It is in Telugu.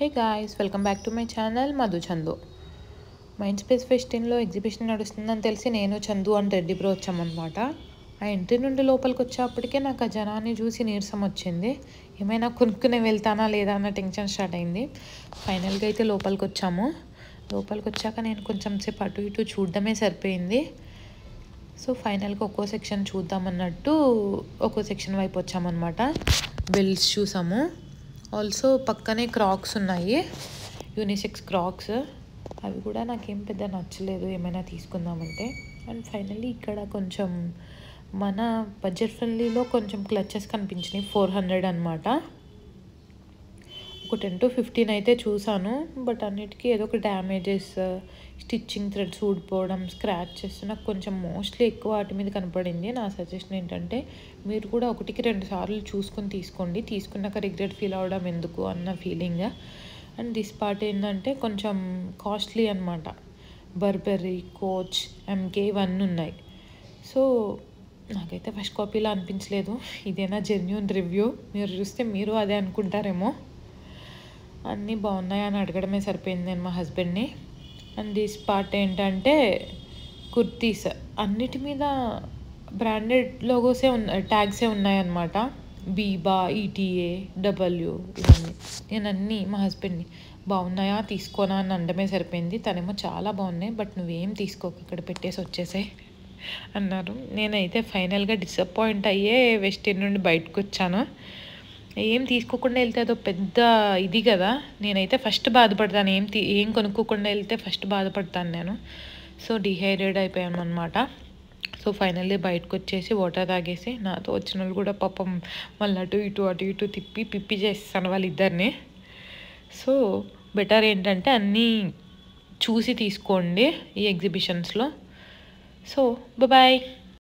Hey guys, welcome back to my channel Madhu Chandu. Mind space ఫెస్టిన్లో ఎగ్జిబిషన్ నడుస్తుందని తెలిసి నేను చందు అండ్ రెడ్డి బ్రో వచ్చామన్నమాట. ఆ ఎంట్రీ నుండి లోపలికి వచ్చేప్పటికే నాకు ఆ జనాన్ని చూసి నీరసం వచ్చింది. ఏమైనా కొనుక్కునే వెళ్తానా లేదా అన్న టెన్షన్ స్టార్ట్ అయింది. ఫైనల్గా అయితే లోపలికి వచ్చాము. లోపలికి వచ్చాక నేను కొంచెం సేపు అటు ఇటు చూడడమే సరిపోయింది. సో ఫైనల్గా ఒక్కో సెక్షన్ చూద్దామన్నట్టు ఒక్కో సెక్షన్ వైపు వచ్చామన్నమాట. బెల్ట్స్ చూసాము. ఆల్సో పక్కనే క్రాక్స్ ఉన్నాయి, యూనిసెక్స్ క్రాక్స్. అవి కూడా నాకేం పెద్ద నచ్చలేదు ఏమైనా తీసుకుందామంటే. అండ్ ఫైనల్లీ ఇక్కడ కొంచెం మన బడ్జెట్ ఫ్రెండ్లీలో కొంచెం క్లచెస్ కనిపించినాయి. 400 అనమాట. ఒక 10 to 15 అయితే చూసాను. బట్ అన్నిటికీ ఏదో ఒక డ్యామేజెస్, స్టిచ్చింగ్ థ్రెడ్స్ ఊడిపోవడం, స్క్రాచెస్ నాకు కొంచెం మోస్ట్లీ ఎక్కువ వాటి మీద కనపడింది. నా సజెషన్ ఏంటంటే మీరు కూడా 1-2 సార్లు చూసుకొని తీసుకోండి. తీసుకున్నాక రిగ్రెట్ ఫీల్ అవ్వడం ఎందుకు అన్న ఫీలింగ్. అండ్ దిస్ పార్ట్ ఏంటంటే కొంచెం కాస్ట్లీ అనమాట. బర్బెర్రీ, కోచ్, ఎంకే ఇవన్నీ ఉన్నాయి. సో నాకైతే ఫస్ట్ కాపీలో అనిపించలేదు. ఇదేనా జెన్యూన్ రివ్యూ? మీరు చూస్తే మీరు అదే అనుకుంటారేమో. అన్నీ బాగున్నాయి అని అడగడమే సరిపోయింది నేను మా హస్బెండ్ని. అండ్ దిస్ పార్ట్ ఏంటంటే కుర్తీస్. అన్నిటి మీద బ్రాండెడ్ లోగోసే ఉన్నాయి, ట్యాగ్సే ఉన్నాయన్నమాట. బీబా, ఈటీఏ, డబ్ల్యూ ఇవన్నీ. నేను అన్నీ మా హస్బెండ్ని బాగున్నాయా తీసుకోనా అని అనడమే సరిపోయింది. తనేమో చాలా బాగున్నాయి, బట్ నువ్వేం తీసుకోక ఇక్కడ పెట్టేసి వచ్చేసాయి అన్నారు. నేనైతే ఫైనల్గా డిసప్పాయింట్ అయ్యే వెస్టిన్ నుండి బయటకు వచ్చాను. ఏం తీసుకోకుండా వెళ్తే అదో పెద్ద ఇది కదా. నేనైతే ఫస్ట్ బాధపడతాను, ఏం కొనుక్కోకుండా వెళ్తే ఫస్ట్ బాధపడతాను నేను. సో డిహైడ్రేట్ అయిపోయాను అనమాట. సో ఫైనల్లీ బయటకు వచ్చేసి వాటర్ తాగేసి, నాతో వచ్చిన వాళ్ళు కూడా పాపం మళ్ళీ అటు ఇటు పిప్పి చేస్తాను వాళ్ళిద్దరిని. సో బెటర్ ఏంటంటే అన్నీ చూసి తీసుకోండి ఈ ఎగ్జిబిషన్స్లో. So bye.